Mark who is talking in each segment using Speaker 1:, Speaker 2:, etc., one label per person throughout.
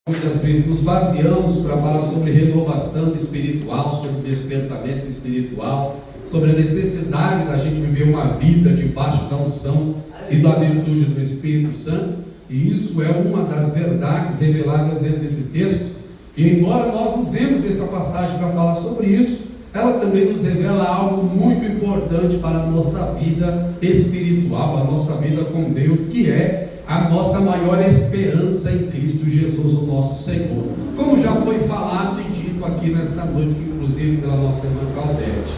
Speaker 1: Muitas vezes nos baseamos para falar sobre renovação espiritual, sobre despertamento espiritual, sobre a necessidade da gente viver uma vida debaixo da unção e da virtude do Espírito Santo, e isso é uma das verdades reveladas dentro desse texto. E embora nós usemos essa passagem para falar sobre isso, ela também nos revela algo muito importante para a nossa vida espiritual, a nossa vida com Deus, que é a nossa maior esperança em Cristo Jesus, o nosso Senhor. Como já foi falado e dito aqui nessa noite, inclusive pela nossa irmã Claudete,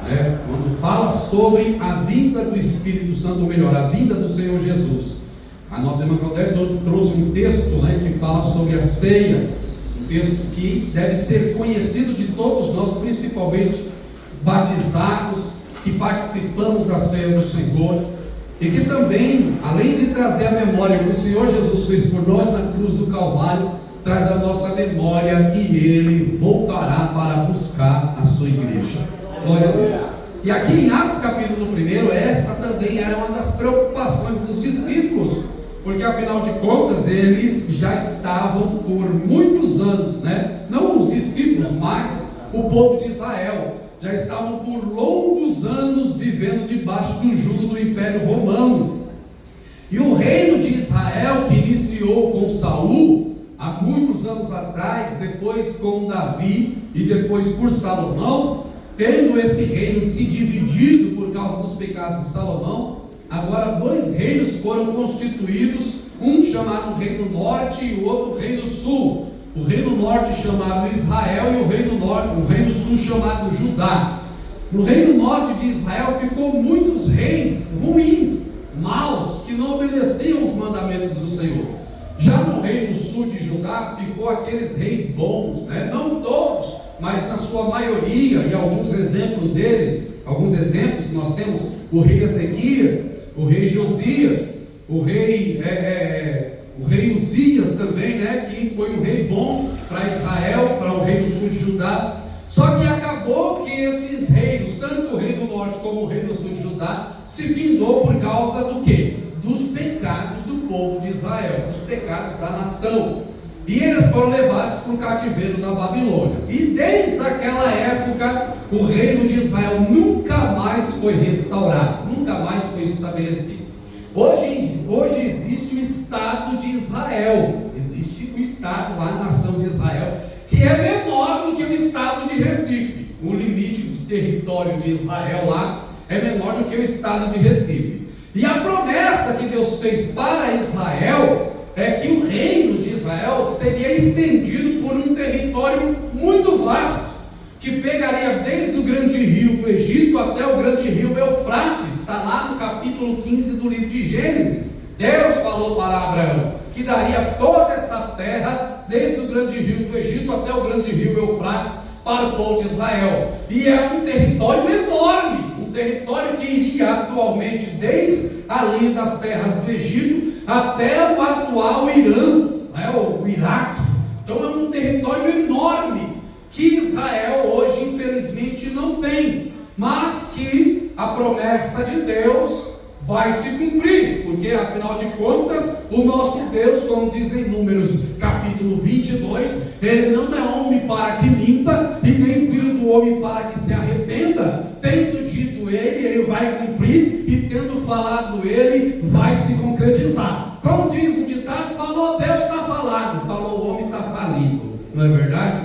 Speaker 1: né? Quando fala sobre a vinda do Espírito Santo, ou melhor, a vinda do Senhor Jesus, a nossa irmã Claudete trouxe um texto, né, que fala sobre a ceia, um texto que deve ser conhecido de todos nós, principalmente batizados, que participamos da ceia do Senhor, e que também, além de trazer a memória que o Senhor Jesus fez por nós na cruz do Calvário, traz a nossa memória que Ele voltará para buscar a sua igreja. Glória a Deus. E aqui em Atos capítulo 1, essa também era uma das preocupações dos discípulos, porque afinal de contas eles já estavam por muitos anos, né? Não os discípulos, mas o povo de Israel já estavam por longos anos vivendo debaixo do jugo do Império Romano. E o reino de Israel, que iniciou com Saul há muitos anos atrás, depois com Davi e depois por Salomão, tendo esse reino se dividido por causa dos pecados de Salomão, agora dois reinos foram constituídos, um chamado Reino Norte e o outro Reino Sul. O Reino Norte chamado Israel e o Reino Sul chamado Judá. No Reino Norte de Israel ficou muitos reis ruins, maus, que não obedeciam os mandamentos do Senhor. Já no Reino Sul de Judá ficou aqueles reis bons, né? Não todos, mas na sua maioria, e alguns exemplos nós temos o rei Ezequias, o rei Josias, o rei Uzias também, né, que foi um rei bom para Israel, para o reino sul de Judá. Só que acabou que esses reinos, tanto o reino norte como o reino sul de Judá, se findou por causa do quê? Dos pecados do povo de Israel, dos pecados da nação. E eles foram levados para o cativeiro da Babilônia. E desde aquela época, o reino de Israel nunca mais foi restaurado, nunca mais foi estabelecido. Hoje existe o Estado de Israel, existe o Estado lá, a nação de Israel, que é menor do que o Estado de Recife. O limite de território de Israel lá é menor do que o Estado de Recife. E a promessa que Deus fez para Israel é que o reino de Israel seria estendido por um território muito vasto, que pegaria desde o grande rio do Egito até o grande rio Eufrates. Está lá no capítulo 15 do livro de Gênesis. Deus falou para Abraão que daria toda essa terra, desde o grande rio do Egito até o grande rio Eufrates, para o povo de Israel. E é um território enorme, um território que iria atualmente desde ali das terras do Egito até o atual Irã, né, o Iraque. Então é um território enorme que Israel hoje infelizmente não tem, mas que a promessa de Deus vai se cumprir, porque afinal de contas o nosso Deus, como diz em Números capítulo 22, Ele não é homem para que minta, e nem filho do homem para que se arrependa. Tendo dito Ele vai cumprir, e tendo falado Ele, vai se concretizar. Como diz o ditado, falou Deus, está falado, falou o homem, está falido. Não é verdade?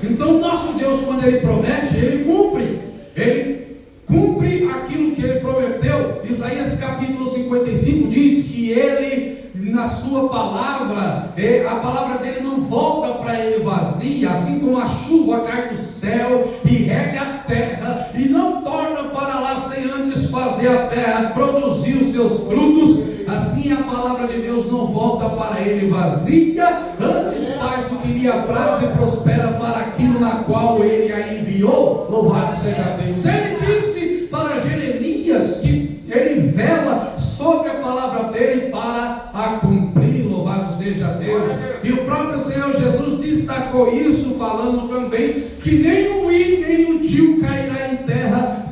Speaker 1: Então o nosso Deus, quando Ele promete, Ele cumpre. Ele cumpre aquilo que Ele prometeu. Isaías capítulo 55 diz que Ele, na sua palavra, a palavra dele não volta para Ele vazia, assim como a chuva cai do céu e rega a terra, e não torna para lá sem antes fazer a terra produzir os seus frutos, assim a palavra de Deus não volta para Ele vazia, antes faz o que lhe apraz e prospera para aquilo na qual Ele a enviou. Louvado seja Deus. Ele disse para Jeremias que Ele vela sobre a palavra dele para a cumprir. Louvado seja Deus. E o próprio Senhor Jesus destacou isso, falando também que nem o i nem o tio cairá em terra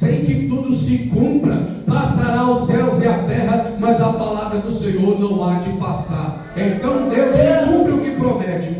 Speaker 1: sem que tudo se cumpra. Passará os céus e a terra, mas a palavra do Senhor não há de passar. Então Deus, Ele cumpre o que promete.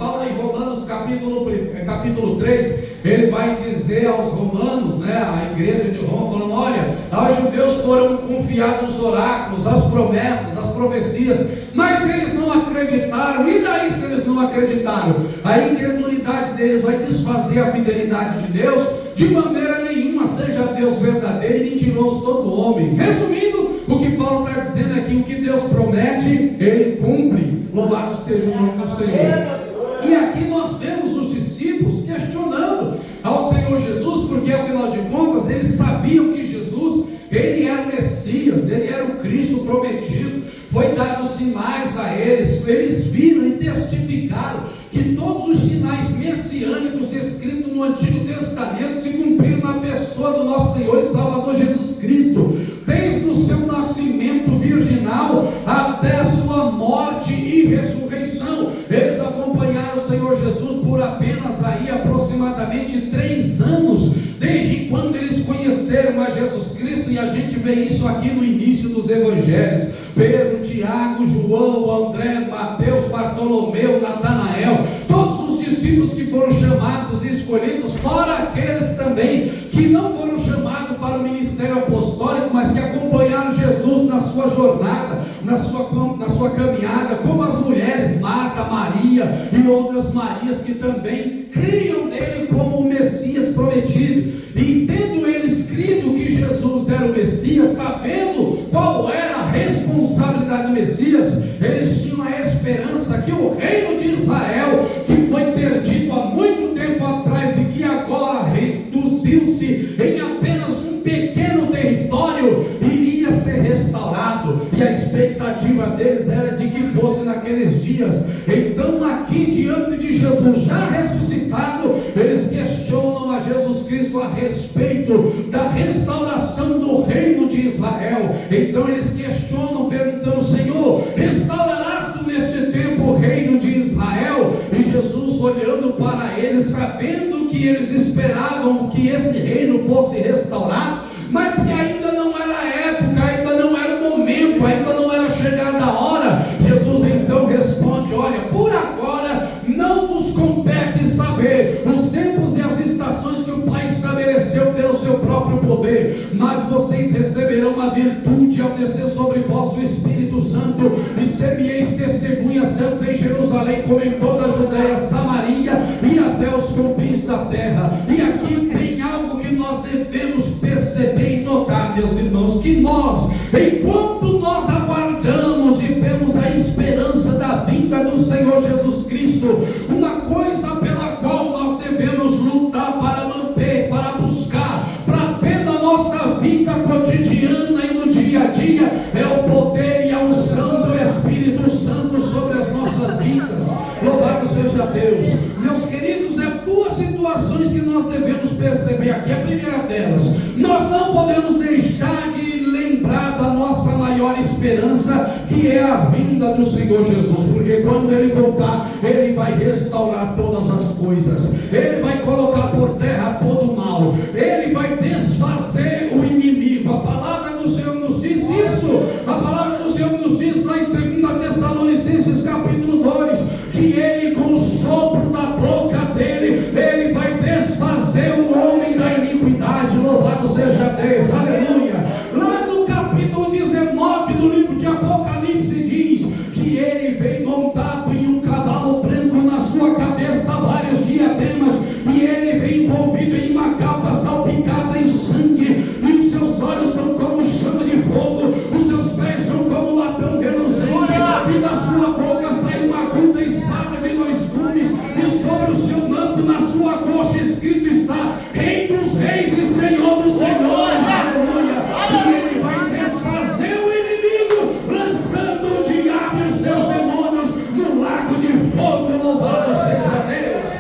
Speaker 1: capítulo 3, ele vai dizer aos romanos, né, à igreja de Roma, falando: olha, aos judeus foram confiados os oráculos, as promessas, as profecias, mas eles não acreditaram. E daí, se eles não acreditaram? A incredulidade deles vai desfazer a fidelidade de Deus? De maneira nenhuma. Seja Deus verdadeiro e mentiroso todo homem. Resumindo, o que Paulo está dizendo é que o que Deus promete, Ele cumpre. Louvado seja o nome do Senhor. E aqui nós vemos os discípulos questionando ao Senhor Jesus, porque afinal de contas eles sabiam que Jesus, Ele era o Messias, Ele era o Cristo prometido. Foi dado sinais a eles, eles viram e testificaram que todos os sinais messiânicos descritos no Antigo Testamento se cumpriram na pessoa do nosso Senhor e Salvador Jesus Cristo, desde o seu nascimento virginal até a sua morte e ressurreição. Eles acompanharam o Senhor Jesus por apenas aí aproximadamente 3 anos, desde quando eles conheceram a Jesus Cristo, e a gente vê isso aqui no início dos evangelhos. Pedro, Tiago, João, André, Mateus, Bartolomeu, Natanael, todos os discípulos que foram chamados e escolhidos, fora aqueles também que não foram chamados para o ministério apostólico, mas que acompanharam Jesus na sua jornada, na sua caminhada, como as mulheres Marta, Maria e outras Marias, que também criam nele como o Messias prometido. E tendo eles crido que Jesus era o Messias, sabendo qual era a responsabilidade do Messias, eles tinham a esperança que o reino de Israel, que foi perdido há muito tempo atrás e que agora reduziu-se em apenas um pequeno território, iria ser restaurado. E a expectativa deles era de que fosse naqueles dias. Então, aqui diante de Jesus já ressuscitado, eles questionam a Jesus Cristo a respeito da restauração do reino de Israel. Então eles questionam, perguntando: Senhor, restaurarás tu neste tempo o reino de Israel? E Jesus, olhando para eles, sabendo que eles esperavam que esse reino fosse restaurado, mas que ainda não era a época, ainda não era o momento, ainda não era chegada a hora, Jesus então responde: olha, por agora não vos compete saber os tempos e as estações que o Pai estabeleceu pelo seu próprio poder, mas vocês receberão a virtude ao descer sobre vós o Espírito Santo, e ser-me-eis testemunhas tanto em Jerusalém como em toda a Judéia, Samaria e até os confins da terra. E aqui tem algo que nós devemos perceber e notar, meus irmãos, que nós, enquanto nós aguardamos e temos a esperança da vinda do Senhor Jesus Cristo, uma coisa pela qual nós devemos lutar para manter, para buscar, para ter na nossa vida cotidiana e no dia a dia, é o poder e a unção do Espírito Santo sobre as nossas vidas. Louvado seja Deus. Meus queridos, é 2 situações que nós devemos perceber aqui. A primeira delas, nós não podemos deixar de lembrar da nossa maior esperança, que é a vinda do Senhor Jesus, porque quando Ele voltar, Ele vai restaurar todas as coisas, Ele vai colocar por terra todo o mal, Ele vai desfazer o inimigo. A palavra do Senhor nos diz isso. A palavra do Senhor nos diz lá em 2 Tessalonicenses capítulo 2, que Ele, com o sopro da boca dele, Ele vai desfazer o homem da iniquidade. Louvado seja Deus, aleluia. Lá no capítulo 19 do livro de Apocalipse diz que Ele vem montado em um cavalo branco, na sua cabeça vários diademas, e Ele vem envolvido em uma capa salpicada em sangue, e os seus olhos são como chama de fogo, os seus pés são como latão reluzente, e da sua boca sai uma aguda espada de 2 gumes, e sobre o seu manto, na sua coxa, escrito está: Rei dos Reis e Senhor dos Senhores. Aleluia. E Ele vai desfazer o inimigo, lançando o diabo e os seus demônios no lago de fogo. Louvado seja Deus.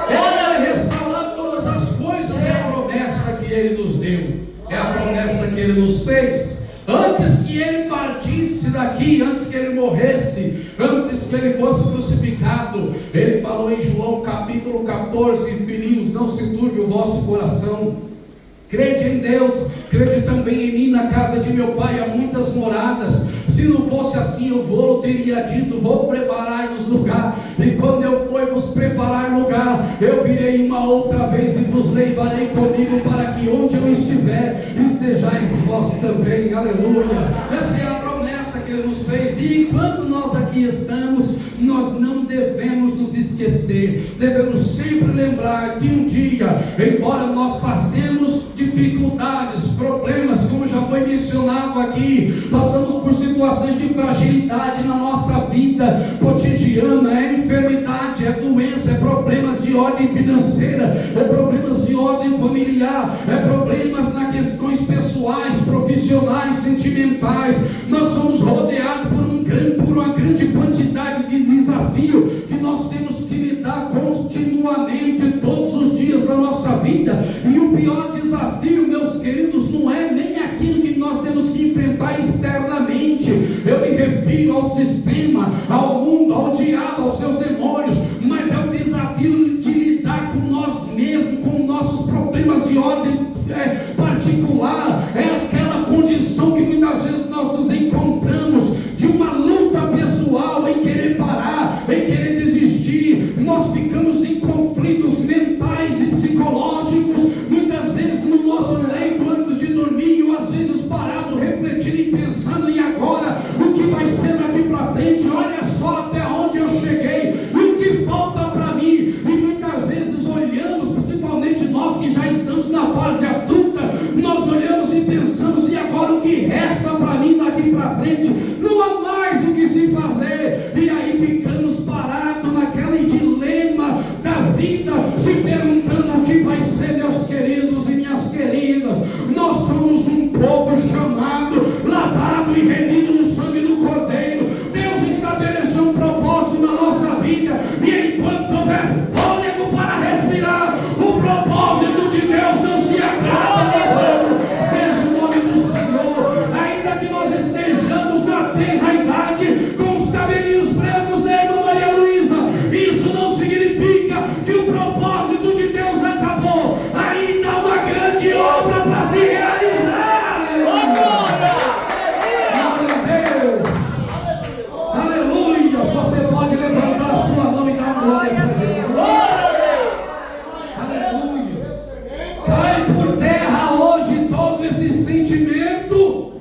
Speaker 1: Ele vai restaurar todas as coisas. É a promessa que Ele nos deu, é a promessa que Ele nos fez. Antes que Ele partisse daqui, antes que Ele morresse, antes que Ele fosse crucificado, Ele falou em João capítulo 14: Filhinhos, não se turbe o vosso coração, crede em Deus, crede também em mim. Na casa de meu Pai há muitas moradas. Se não fosse assim, eu teria dito: vou preparar-vos lugar, e quando eu for vos preparar lugar, virá, eu virei uma outra vez e vos levarei comigo, para que onde eu estiver, estejais vós também. Aleluia. Essa é a promessa que Ele nos fez, e enquanto nós aqui estamos, nós não devemos nos esquecer, devemos sempre lembrar que um dia, embora nós passemos dificuldades, problemas, como já foi mencionado aqui, passamos por situações de fragilidade na nossa vida cotidiana, é enfermidade, é doença, é problemas de ordem financeira, é problemas de ordem familiar, é problemas nas questões pessoais, profissionais, sentimentais. Nós somos rodeados por uma grande quantidade de desafio que nós temos que lidar continuamente, todos os dias da nossa vida. E o pior desafio, meus queridos, não é nem aquilo que nós temos que enfrentar externamente. Eu me refiro ao sistema, ao mundo, ao diabo, aos seus demônios, mas é o desafio de lidar com nós mesmos, com nossos problemas de ordem particular. É aquela condição que muitas vezes nós nos encontramos, de uma luta pessoal, em querer parar, em querer desistir. Nós ficamos em conflitos mentais e psicológicos, muitas vezes no nosso leito antes de dormir, ou às vezes parado, refletindo e pensando em agora, o que vai ser daqui para frente, olha só até onde eu cheguei, e o que falta para mim. E muitas vezes olhamos, principalmente nós que já estamos na fase adulta, nós olhamos e pensamos, e agora o que resta para mim daqui para frente? Não há mais o que se fazer, e aí ficamos parados naquele dilema da vida, se perguntando o que vai ser, meus queridos e minhas queridas. Nós somos um povo chamado, lavado e remido no sangue do Cordeiro. Deus estabeleceu um propósito na nossa vida, e enquanto houver fôlego para respirar, o propósito de Deus não se agrada. Seja o nome do Senhor. Ainda que nós estejamos na terra idade, com os cabelinhos brancos da irmã Maria Luísa, isso não significa que o propósito de Deus acabou. Ainda há uma grande obra para se realizar. Aleluia. Aleluia. Você pode levantar a sua mão e dar glória para Jesus. Aleluia. Cai por terra hoje todo esse sentimento.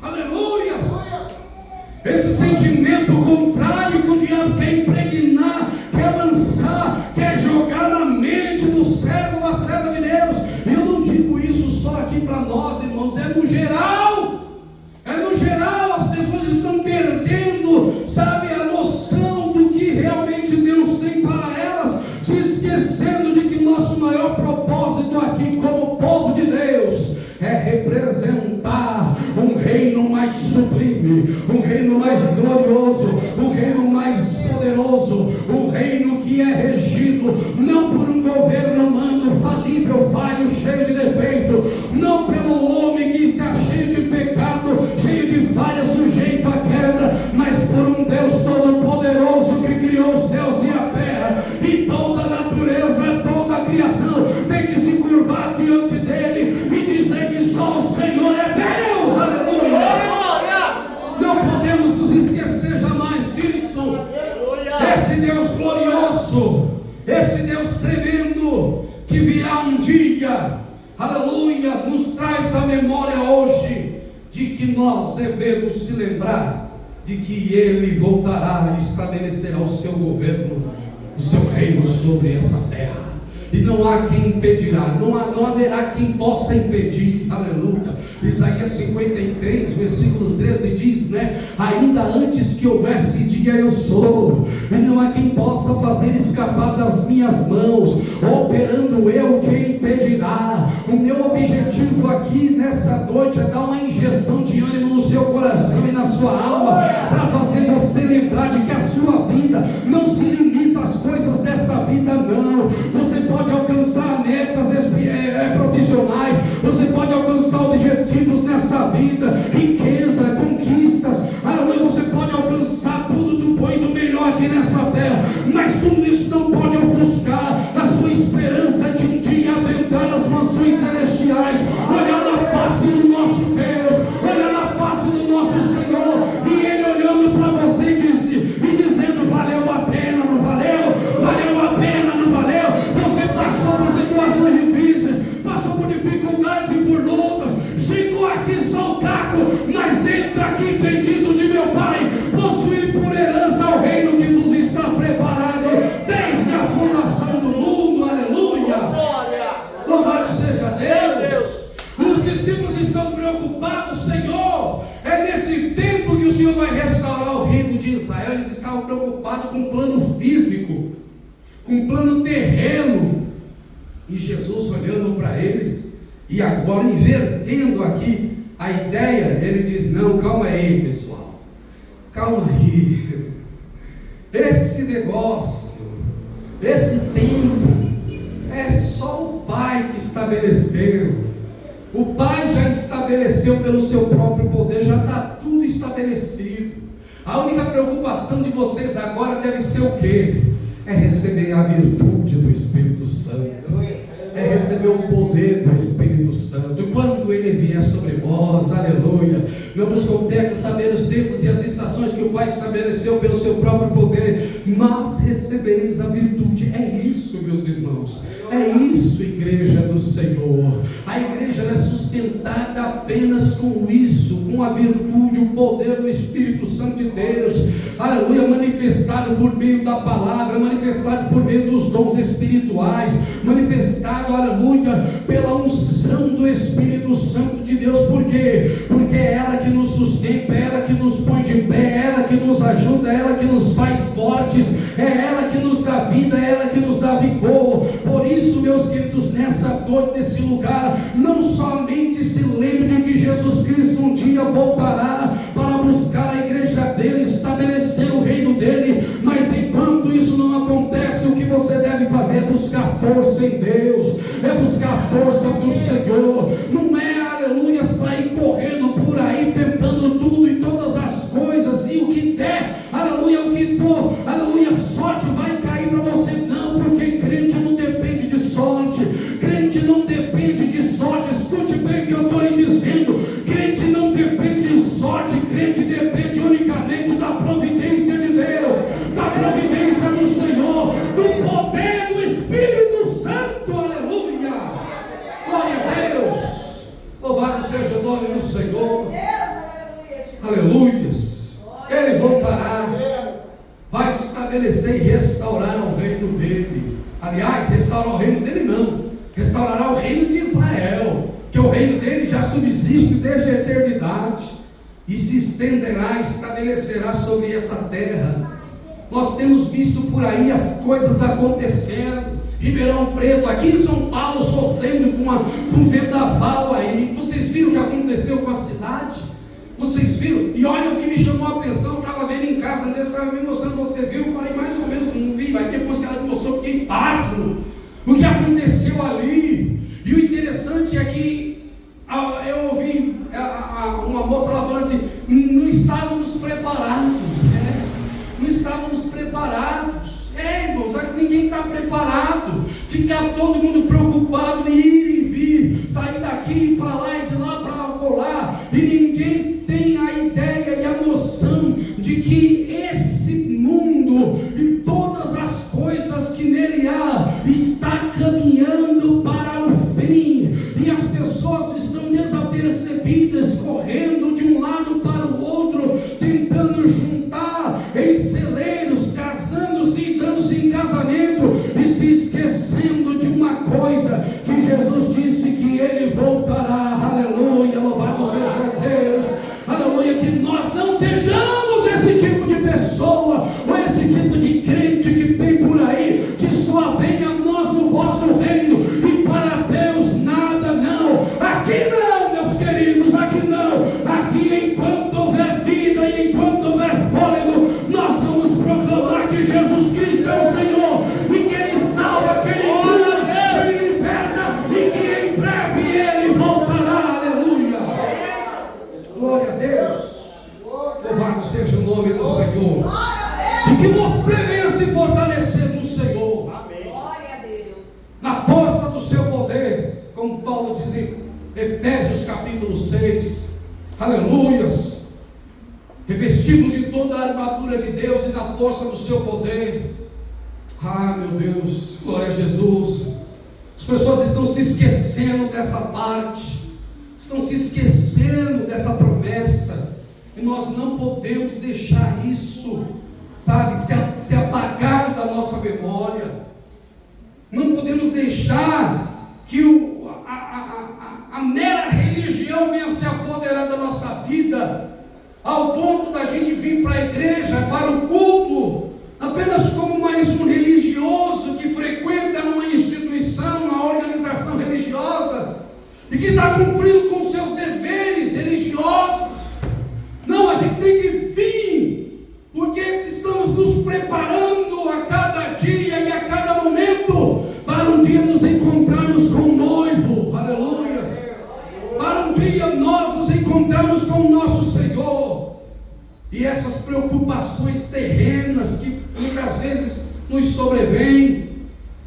Speaker 1: Aleluia. Esse sentimento contrário que o diabo quer impregnar, quer lançar, quer jogar na mente do servo, da serva de Deus. Eu não digo isso só aqui para nós, irmãos, é no geral. É no geral, as pessoas estão perdendo, sabe, a noção do que realmente Deus tem para elas, se esquecendo de que o nosso maior propósito aqui como povo de Deus é representar um reino mais sublime, um reino mais glorioso, um reino mais poderoso, um reino que é regido não por um governo humano falível, falho, cheio de defeito, não pelo homem que está cheio de pecado, cheio de falha, sujeito à queda, mas por um Deus todo-poderoso que criou os céus e a terra, e toda a natureza, toda a criação tem que se curvar diante dele e dizer que só o Senhor é Deus. Aleluia. Não podemos nos esquecer jamais disso. Esse Deus glorioso, esse Deus tremendo, que virá um dia, aleluia, nos traz a memória hoje de que nós devemos se lembrar de que Ele voltará e estabelecerá o seu governo, o seu reino sobre essa terra. E não há quem impedirá, não haverá quem possa impedir. Aleluia. Isaías 53, versículo 13 diz, né? Ainda antes que houvesse dia eu sou, e não há quem possa fazer escapar das minhas mãos. Operando eu, quem impedirá? O meu objetivo aqui nessa noite é dar uma injeção de ânimo no seu coração e na sua alma, para fazer você lembrar de que a sua vida não se limita às coisas dessa vida, não. Você pode alcançar metas profissionais, você pode alcançar objetivos nessa vida, riqueza, conquistas, você pode alcançar tudo do bom e do melhor aqui nessa terra, mas tudo isso não pode ofuscar a sua esperança de um dia adentrar nas mansões celestiais, olhar na face do nosso Deus, olhar na face do nosso Senhor, e Ele olhando para você e dizendo: valeu a pena, não valeu? Valeu a pena plano físico, com um plano terreno. E Jesus olhando para eles, e agora invertendo aqui a ideia, ele diz: não, calma aí, pessoal, calma aí, esse negócio, esse tempo, é só o Pai que estabeleceu. O Pai já estabeleceu pelo seu próprio poder, já está tudo estabelecido. A única preocupação de vocês agora deve ser o quê? É receber a virtude do Espírito Santo, é receber o poder do Espírito Santo. Quando ele vier sobre vós, aleluia, não vos compete saber os tempos e as estações que o Pai estabeleceu pelo seu próprio poder, mas recebereis a virtude. É isso, meus irmãos, é isso, igreja do Senhor. A igreja é sustentada apenas com isso, com a virtude, o poder do Espírito Santo de Deus, aleluia, manifestado por meio da palavra, manifestado por meio dos dons espirituais, manifestado, aleluia, pela unção do Espírito Santo de Deus. Por quê? Porque é ela que nos sustenta, é ela que nos põe de pé, é ela que nos ajuda, é ela que nos faz fortes, é ela que nos dá vida, é ela que nos dá vigor. Por isso, meus queridos, nessa noite, nesse lugar, não somente se lembre de que Jesus Cristo um dia voltará para buscar a igreja dele, estabelecer o reino dele, mas enquanto isso não acontece, o que você deve fazer é buscar força em Deus, é buscar força do Senhor. Não é, aleluia, sair correndo por aí tentando tudo e todas as coisas e o que der, aleluia, o que for, aleluia, sorte vai cair para você. Não, porque crente não depende de sorte, crente não depende de sorte. Escute bem o que eu estou lhe dizendo: crente não depende de sorte, crente depende unicamente da providência de Deus, da providência do Senhor, do poder do Espírito Santo. Aleluia, glória a Deus, louvado seja o nome do Senhor. Aleluias, ele voltará, vai estabelecer e restaurar o reino dele. Aliás, restaurar o reino dele não, restaurará o reino de Israel, que o reino dele já subsiste desde a eternidade e se estenderá, estabelecerá sobre essa terra. Nós temos visto por aí as coisas acontecendo. Ribeirão Preto, aqui em São Paulo, sofrendo com um vendaval aí. Vocês viram o que aconteceu com a cidade? Vocês viram? E olha o que me chamou a atenção. Eu estava vendo em casa, Deus estava me mostrando. Você viu? Eu falei mais ou menos, não vi. Mas depois que ela me mostrou, fiquei pasmo o que aconteceu ali. E o interessante é que eu ouvi uma moça lá falando assim: não estávamos preparados, né? Não estávamos preparados. Irmãos, ninguém está preparado. Ficar todo mundo preocupado em ir e vir, sair daqui para lá e de lá para acolá, e ninguém tem a ideia e a noção de que esse mundo e todas as coisas que nele há está caminhando para o fim, e as pessoas estão desapercebidas, correndo de um lado para o outro, tentando juntar em celeiros, casando-se e dando-se em casamento, e se esquecendo de uma coisa, que Jesus disse que ele voltará. Aleluia, louvado seja Deus, aleluia. Que nós não sejamos esse tipo de pessoa, ou esse tipo de crente que tem por aí, que só venha a nós o vosso reino, e para Deus nada. Não, aqui não, meus queridos, aqui não. Aqui, enquanto houver vida e enquanto houver fôlego, nós vamos proclamar que Jesus Cristo é o Senhor, e que Ele salva, que Ele cura, que Ele liberta, e que em breve Ele voltará. Aleluia, glória a Deus, louvado seja o nome do Senhor, e que você venha se fortalecer no Senhor, glória a Deus, na força do seu poder, como Paulo diz em Efésios capítulo 6, aleluias, revestidos de toda a armadura de Deus e da força do seu poder. Ah, meu Deus, glória a Jesus. As pessoas estão se esquecendo dessa parte, estão se esquecendo dessa promessa, e nós não podemos deixar isso, sabe, se apagar da nossa memória. Não podemos deixar que a mera religião venha se apoderar da nossa vida, ao ponto da gente vir para a igreja, para o culto, apenas como está cumprindo com seus deveres religiosos. Não, a gente tem que vir, porque estamos nos preparando a cada dia e a cada momento para um dia nos encontrarmos com o noivo. Aleluia! Para um dia nós nos encontrarmos com o nosso Senhor. E essas preocupações terrenas que muitas vezes nos sobrevêm,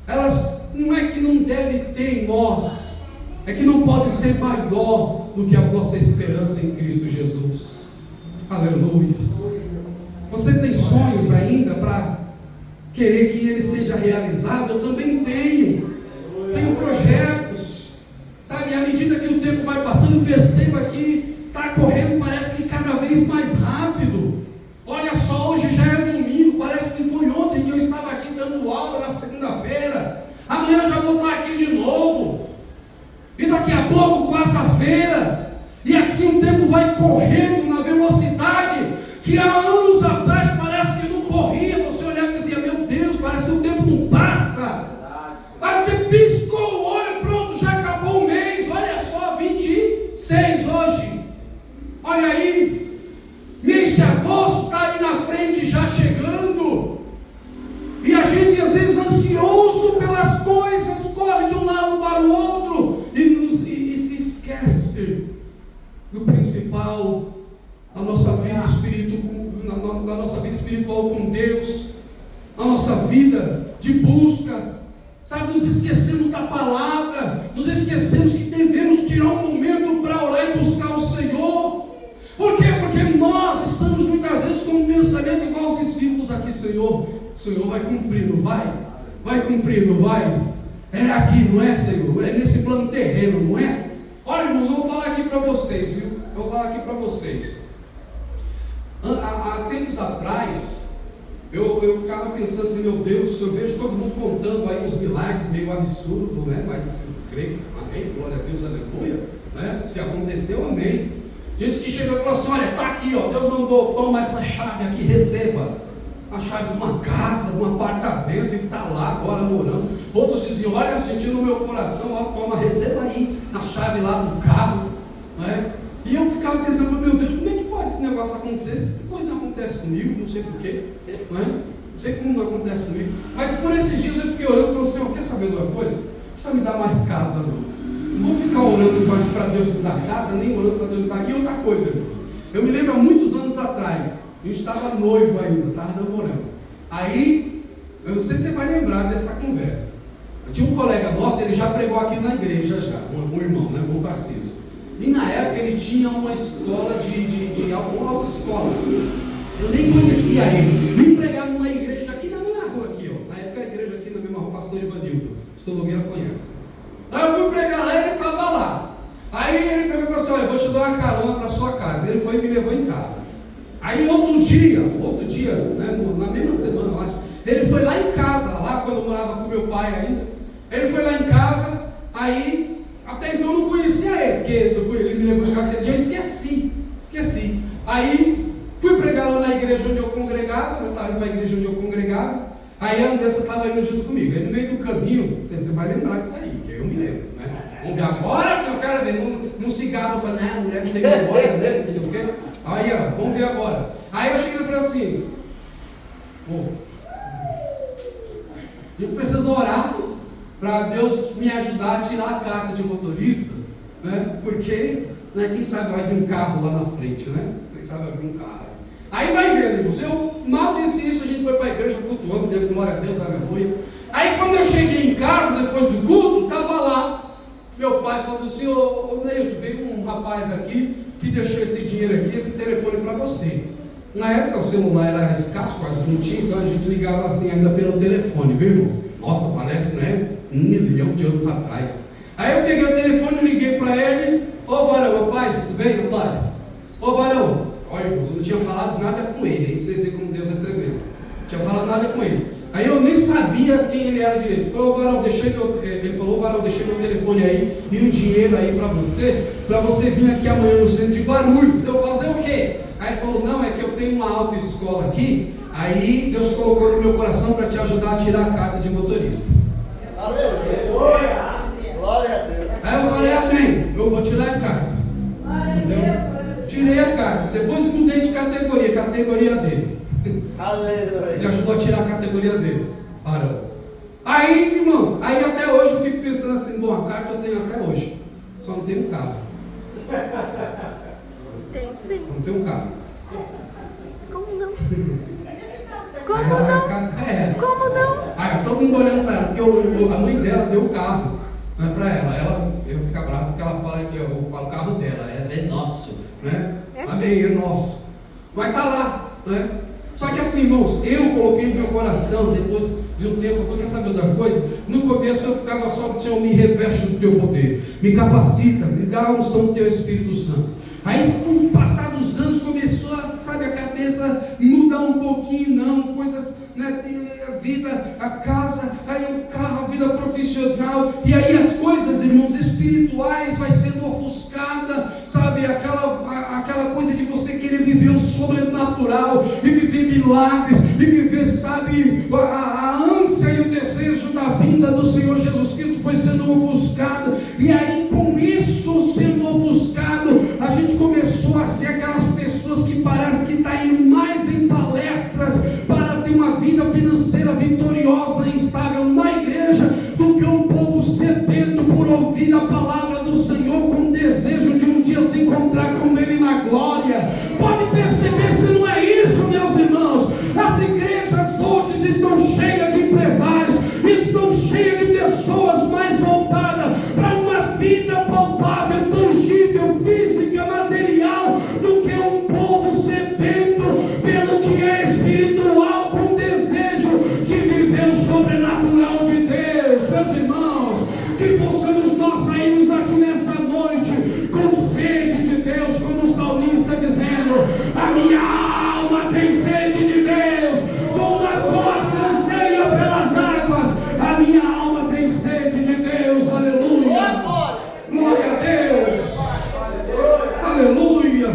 Speaker 1: elas não é que não devem ter em nós, é que não pode ser maior do que a nossa esperança em Cristo Jesus. Aleluia. Você tem sonhos ainda para querer que ele seja realizado? Eu também tenho projetos, sabe? À medida que o tempo vai passando, perceba que está correndo, parece que cada vez mais rápido. Olha só, hoje já é domingo, parece que foi ontem que eu estava aqui dando aula na segunda-feira. Amanhã já vou estar aqui de novo, e daqui a pouco quarta-feira, e assim o tempo vai correndo na velocidade que há anos atrás parece que não corria. Você olhava e dizia: meu Deus, parece que o tempo não passa. Aí você piscou o olho, pronto, já acabou o mês. Olha só, 26 hoje. Olha aí, mês de agosto está aí na frente já chegando. E a gente às vezes ansioso pelas coisas, corre de um lado para o outro e se esquece do principal, a nossa vida espiritual com Deus, a nossa vida de busca, sabe? Nos esquecemos da palavra, nos esquecemos que devemos tirar um momento para orar e buscar o Senhor. Por quê? Porque nós estamos muitas vezes com um pensamento igual aos discípulos aqui: Senhor, o Senhor vai cumprir, não vai? Vai cumprir, não vai? É aqui, não é, Senhor? É nesse plano terreno, não é? Olha, irmãos, eu vou falar aqui para vocês, viu? Eu vou falar aqui para vocês. Há tempos atrás, eu ficava pensando assim: meu Deus, eu vejo todo mundo contando aí uns milagres meio absurdos, né? Mas eu creio, amém, glória a Deus, aleluia, né? Se aconteceu, amém. Gente que chegou e falou assim: olha, está aqui, ó, Deus mandou, toma essa chave aqui, receba. A chave de uma casa, de um apartamento, e está lá agora morando. Outros diziam: olha, eu senti no meu coração, ó, toma, receba aí a chave lá do carro, né? E eu ficava pensando: meu Deus, como é que pode esse negócio acontecer? Essa coisa não acontece comigo, não sei porquê, né? Não sei como não acontece comigo. Mas por esses dias eu fiquei orando e falei: Senhor, quer saber de uma coisa? Precisa me dar mais casa, não vou ficar orando mais para Deus me dar casa, nem orando para Deus me dar. E outra coisa, irmão, eu me lembro há muitos anos atrás, a gente estava noivo ainda, estava namorando. Aí, eu não sei se você vai lembrar dessa conversa. Tinha um colega nosso, ele já pregou aqui na igreja já, um irmão, né, o Tarcísio. E na época ele tinha uma escola uma autoescola. Eu nem conhecia ele. Vim pregar numa igreja aqui na minha rua, aqui, ó. Na época a igreja aqui na mesma rua, pastor Ivanildo. O pastor Nogueira conhece. Aí eu fui pregar lá e ele estava lá. Aí ele pegou e falou assim: olha, eu vou te dar uma carona para sua casa. Ele foi e me levou em casa. Aí outro dia, né, na mesma semana, acho, ele foi lá em casa, lá quando eu morava com meu pai ainda. Ele foi lá em casa, aí até então eu não conhecia ele, porque ele me levou em casa aquele dia, eu esqueci. Aí fui pregar lá na igreja onde eu congregava, eu estava indo para a igreja onde eu congregava. Aí a Andressa estava indo junto comigo. Aí no meio do caminho, você vai lembrar disso aí, que eu me lembro, né? Vamos ver agora, se eu quero ver, num cigarro, eu falei: a mulher não tem que ir embora, né? Não sei o quê. Aí, ó, vamos ver agora. Aí eu cheguei e falei assim: eu preciso orar para Deus me ajudar a tirar a carta de motorista, né? Porque, né, quem sabe vai vir um carro lá na frente, né? Quem sabe vai vir um carro. Aí vai vendo, irmãos. Eu mal disse isso, a gente foi para a igreja cultuando, deu glória a Deus, aleluia. Aí quando eu cheguei em casa, depois do culto, estava lá meu pai falou assim: ô Neilton, veio um rapaz aqui que deixou esse dinheiro aqui, esse telefone para você. Na época o celular era escasso, quase não tinha, então a gente ligava assim ainda pelo telefone, viu, irmãos? Nossa, parece, né? 1 milhão de anos atrás. Aí eu peguei o telefone e liguei para ele: ô varão, rapaz, tudo bem, rapaz? Ô varão, olha, irmãos, eu não tinha falado nada com ele, hein? Pra vocês verem como Deus é tremendo. Não tinha falado nada com ele. Aí eu nem sabia quem ele era direito. Ele falou: varão, ele falou: varão, deixei meu telefone aí e o dinheiro aí para você vir aqui amanhã no centro de Barulho. Eu fazer o quê? Aí ele falou: não, é que eu tenho uma autoescola aqui, aí Deus colocou no meu coração para te ajudar a tirar a carta de motorista.
Speaker 2: Aleluia! Glória a Deus!
Speaker 1: Aí eu falei: amém. Eu eu vou tirar a carta. Entendeu? Tirei a carta. Depois mudei de categoria D.
Speaker 2: Aleluia.
Speaker 1: Ele ajudou a tirar a categoria D. Parou. Aí, irmãos, aí até hoje eu fico pensando assim, bom, a carta eu tenho até hoje. Só não tenho um carro.
Speaker 3: Tem sim.
Speaker 1: Não tenho um carro.
Speaker 3: Como não? Como não? Como não?
Speaker 1: Aí todo mundo olhando para ela, porque a mãe dela deu o carro, né, para ela. Eu fico bravo porque ela fala que eu falo o carro dela, é nosso, né? Amém, é nosso. Mas tá lá, né? Só que assim, irmãos, eu coloquei no meu coração, depois de um tempo, porque sabe outra coisa? No começo eu ficava só, Senhor, me reveste do teu poder, me capacita, me dá a unção do teu Espírito Santo. Aí, com o passar dos anos, começou a, sabe, a cabeça mudar um pouquinho, não, coisas, né, a vida, a casa, aí o carro, a vida profissional, e aí as coisas, irmãos, espirituais vai sendo ofuscada, sabe, aquela coisa de você querer viver o sobrenatural, e viver milagres, e viver, sabe, a ânsia e o desejo da vinda do Senhor Jesus Cristo foi sendo ofuscada, e aí com isso sendo ofuscado, a gente começou a ser aquelas pessoas que parece que está indo mais em palestras para ter uma vida financeira vitoriosa e estável na igreja, do que um povo sedento por ouvir a palavra do Senhor, com desejo de um dia se encontrar com Ele na glória. Pode perceber se não é isso, meus irmãos. As igrejas hoje estão cheias de empresários, estão cheias de pessoas mais voltadas para uma vida palpável, tangível, física, material, do que um povo sedento pelo que é espiritual, com desejo de viver o sobrenatural de Deus. Meus irmãos, que possamos nós sairmos daqui nessa noite com sede de Deus, como o salmista dizendo: a minha alma tem sede de Deus, como a corça anseia pelas águas, a minha alma tem sede de Deus. Aleluia, glória a Deus, aleluia.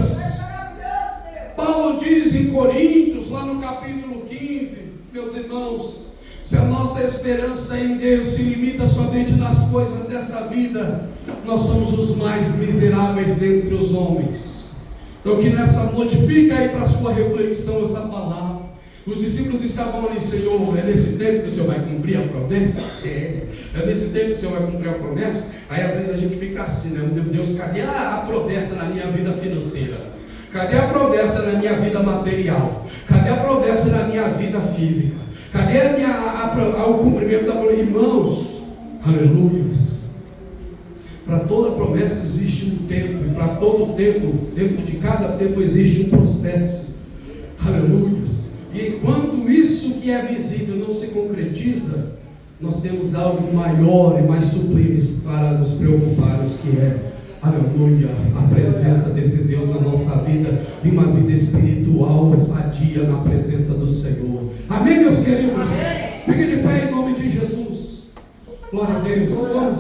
Speaker 1: Paulo diz em Coríntios, lá no capítulo 15, meus irmãos, se a nossa esperança em Deus se limita somente nas coisas dessa vida, nós somos os mais miseráveis dentre os homens. Então que nessa noite fica aí para a sua reflexão essa palavra. Os discípulos estavam ali: Senhor, é nesse tempo que o Senhor vai cumprir a promessa? É nesse tempo que o Senhor vai cumprir a promessa? Aí às vezes a gente fica assim, né? Meu Deus, cadê a promessa na minha vida financeira? Cadê a promessa na minha vida material? Cadê a promessa na minha vida física? Cadê o cumprimento da promessa? Irmãos, aleluia. Para toda promessa existe um tempo, e para todo tempo, dentro de cada tempo existe um processo. Aleluia. E enquanto isso que é visível não se concretiza, nós temos algo maior e mais sublime para nos preocuparmos, que é, aleluia, a presença desse Deus na nossa vida, e uma vida espiritual sadia na presença do Senhor. Amém, meus queridos? Fique de pé em nome de Jesus. Glória a Deus. Vamos.